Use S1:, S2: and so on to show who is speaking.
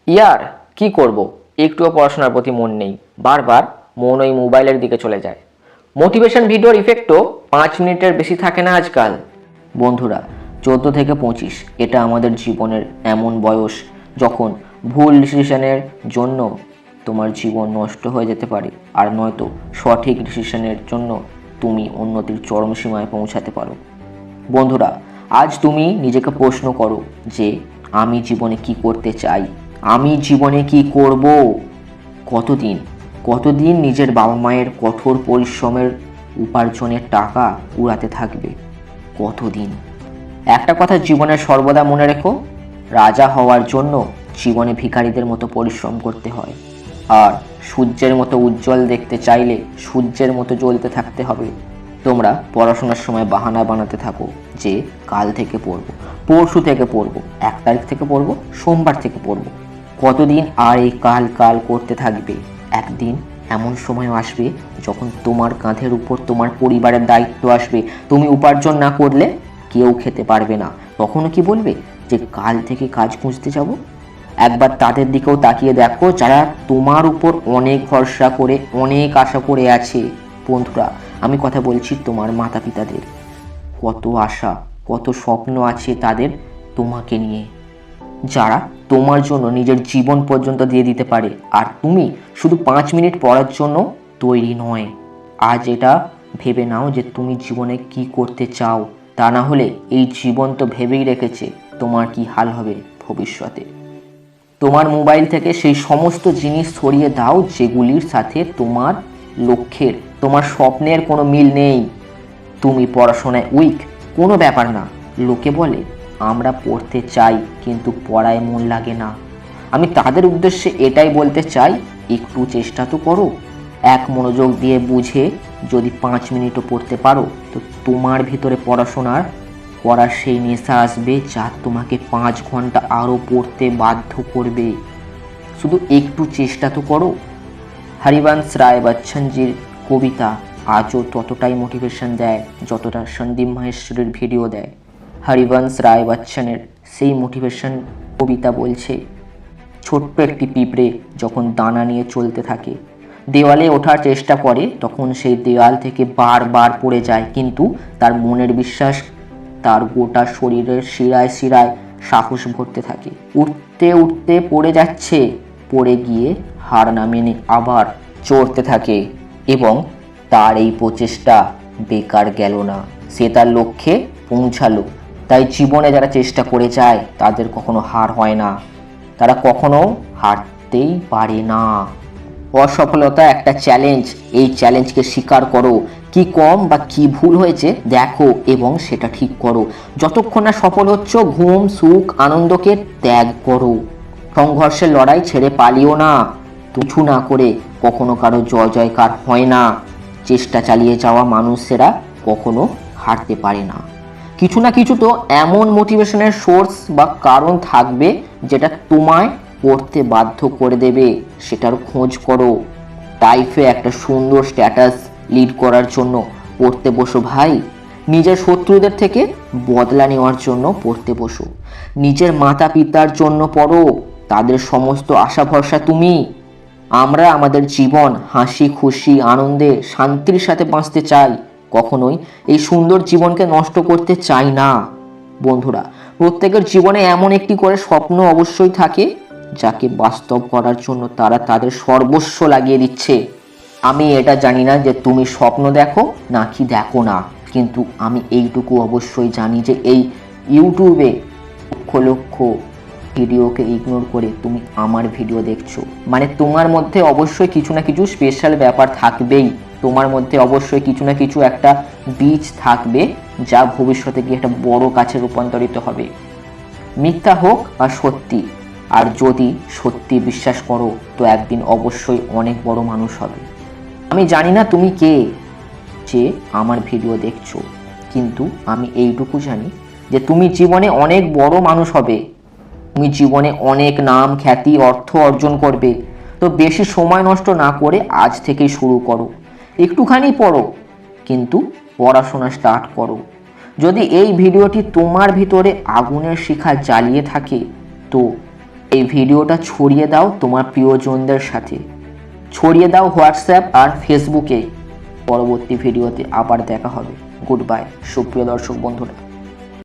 S1: ইয়ার কি করব, একটুও পড়াশোনার প্রতি মন নেই। বারবার মন ওই মোবাইলের দিকে চলে যায়। মোটিভেশন ভিডিওর ইফেক্টও 5 মিনিটের বেশি থাকে না আজকাল। বন্ধুরা, 14 থেকে 25 এটা আমাদের জীবনের এমন বয়স যখন ভুল ডিসিশনের জন্য তোমার জীবন নষ্ট হয়ে যেতে পারে, আর নয়তো সঠিক ডিসিশনের জন্য তুমি উন্নতির চরম সীমায় পৌঁছাতে পারো। বন্ধুরা, আজ তুমি নিজেকে প্রশ্ন করো যে আমি জীবনে কি করতে চাই, আমি জীবনে কি করব। কতদিন কতদিন নিজের বাবা মায়ের কঠোর পরিশ্রমের উপার্জনের টাকা উড়াতে থাকবে? কতদিন? একটা কথা জীবনে সর্বদা মনে রেখো, রাজা হওয়ার জন্য জীবনে ভিখারিদের মতো পরিশ্রম করতে হয়। আর সূর্যের মতো উজ্জ্বল দেখতে চাইলে সূর্যের মতো জ্বলতে থাকতে হবে। তোমরা পড়াশোনার সময় বাহানা বানাতে থাকো যে কাল থেকে পড়বো, পরশু থেকে পড়বো, 1 তারিখ থেকে পড়বো, সোমবার থেকে পড়বো। কতদিন আর এই কাল কাল করতে থাকবে? একদিন এমন সময় আসবে যখন তোমার কাঁধের উপর তোমার পরিবারের দায়িত্ব আসবে। তুমি উপার্জন না করলে কেউ খেতে পারবে না। তখনও কি বলবে যে কাল থেকে কাজ খুঁজতে যাব? একবার তাদের দিকেও তাকিয়ে দেখো যারা তোমার উপর অনেক ভরসা করে, অনেক আশা করে আছে। বন্ধুরা, আমি কথা বলছি তোমার মাতা পিতাদের। কত আশা, কত স্বপ্ন আছে তাদের তোমাকে নিয়ে, যারা তোমার জন্য নিজের জীবন পর্যন্ত দিয়ে দিতে পারে, আর তুমি শুধু 5 মিনিট পড়ার জন্য তৈরি নয়। আজ এটা ভেবে নাও যে তুমি জীবনে কি করতে চাও, তা না হলে এই জীবন তো ভেবেই রেখেছে তোমার কি হাল হবে ভবিষ্যতে। তোমার মোবাইল থেকে সেই সমস্ত জিনিস সরিয়ে দাও যেগুলির সাথে তোমার লক্ষ্যের, তোমার স্বপ্নের কোনো মিল নেই। তুমি পড়াশোনায় উইক, কোনো ব্যাপার না। লোকে বলে আমরা পড়তে চাই কিন্তু পড়ায় মন লাগে না। আমি তাদের উদ্দেশ্যে এটাই বলতে চাই, একটু চেষ্টা তো করো। এক মনোযোগ দিয়ে বুঝে যদি 5 মিনিটও পড়তে পারো, তো তোমার ভিতরে পড়ার সেই নেশা আসবে যা তোমাকে 5 ঘন্টা আরও পড়তে বাধ্য করবে। শুধু একটু চেষ্টা তো করো। হরিবংশ রায় বচ্চনজির কবিতা আজও ততটাই মোটিভেশন দেয় যতটা সন্দীপ মাহেশ্বরীর ভিডিও দেয়। হরিবংশ রায় বচ্চনের সেই মোটিভেশন কবিতা বলছে, ছোট্ট একটি পিঁপড়ে যখন দানা নিয়ে চলতে থাকে, দেওয়ালে ওঠার চেষ্টা করে, তখন সেই দেওয়াল থেকে বারবার পড়ে যায়, কিন্তু তার মনের বিশ্বাস তার গোটা শরীরের শিরায় শিরায় সাহস ভরতে থাকে। উঠতে উঠতে পড়ে যাচ্ছে, পড়ে গিয়ে হার না মেনে আবার চড়তে থাকে, এবং তার এই প্রচেষ্টা বেকার গেল না, সে তার লক্ষ্যে পৌঁছালো। তাই জীবনে যারা চেষ্টা করে যায় তাদের কখনো হার হয় না, তারা কখনো হারতেই পারে না। অসফলতা একটা চ্যালেঞ্জ, এই চ্যালেঞ্জকে স্বীকার করো। কি কম বা কি ভুল হয়েছে দেখো এবং সেটা ঠিক করো। যতক্ষণ না সফল হচ্ছ, ঘুম, সুখ, আনন্দকে ত্যাগ করো। সংঘর্ষের লড়াই ছেড়ে পালিও না। কিছু না করে কখনো কারো জয় জয়কার হয় না। চেষ্টা চালিয়ে যাওয়া মানুষেরা কখনো হারতে পারে না। কিছু না কিছু তো এমন মোটিভেশনের সোর্স বা কারণ থাকবে যেটা তোমায় পড়তে বাধ্য করে দেবে, সেটার খোঁজ করো। লাইফে একটা সুন্দর স্ট্যাটাস লিড করার জন্য পড়তে বসো ভাই। নিজের শত্রুদের থেকে বদলা নেওয়ার জন্য পড়তে বসো। নিজের মাতা পিতার জন্য পড়ো, তাদের সমস্ত আশা ভরসা তুমি। আমরা আমাদের জীবন হাসি খুশি আনন্দে শান্তির সাথে বাঁচতে চাই, কখনোই এই সুন্দর জীবনকে নষ্ট করতে চাই না। বন্ধুরা, প্রত্যেকের জীবনে এমন একটি করে স্বপ্ন অবশ্যই থাকে যাকে বাস্তব করার জন্য তারা তাদের সর্বস্ব লাগিয়ে দিচ্ছে। আমি এটা জানি না যে তুমি স্বপ্ন দেখো নাকি দেখো না, কিন্তু আমি এইটুকু অবশ্যই জানি যে এই ইউটিউবে লক্ষ লক্ষ ভিডিওকে ইগনোর করে তুমি আমার ভিডিও দেখছো, মানে তোমার মধ্যে অবশ্যই কিছু না কিছু স্পেশাল ব্যাপার থাকবেই। তোমার মধ্যে অবশ্যই কিছু না কিছু একটা বীজ থাকবে যা ভবিষ্যতে গিয়ে একটা বড় কাছে রূপান্তরিত হবে। মিথ্যা হোক বা সত্যি, আর যদি সত্যি বিশ্বাস করো তো একদিন অবশ্যই অনেক বড় মানুষ হবে। আমি জানি না তুমি কে যে আমার ভিডিও দেখছো, কিন্তু আমি এইটুকু জানি যে তুমি জীবনে অনেক বড় মানুষ হবে। তুমি জীবনে অনেক নাম, খ্যাতি, অর্থ অর্জন করবে। তো বেশি সময় নষ্ট না করে আজ থেকেই শুরু করো। একটুখানি পড়ো, কিন্তু পড়াশোনা স্টার্ট করো। যদি এই ভিডিওটি তোমার ভিতরে আগুনের শিখা জ্বালিয়ে থাকে, তো এই ভিডিওটা ছড়িয়ে দাও তোমার প্রিয়জনদের সাথে, ছড়িয়ে দাও হোয়াটসঅ্যাপ আর ফেসবুকে। পরবর্তী ভিডিওতে আবার দেখা হবে। গুড বাই সুপ্রিয় দর্শক বন্ধুরা।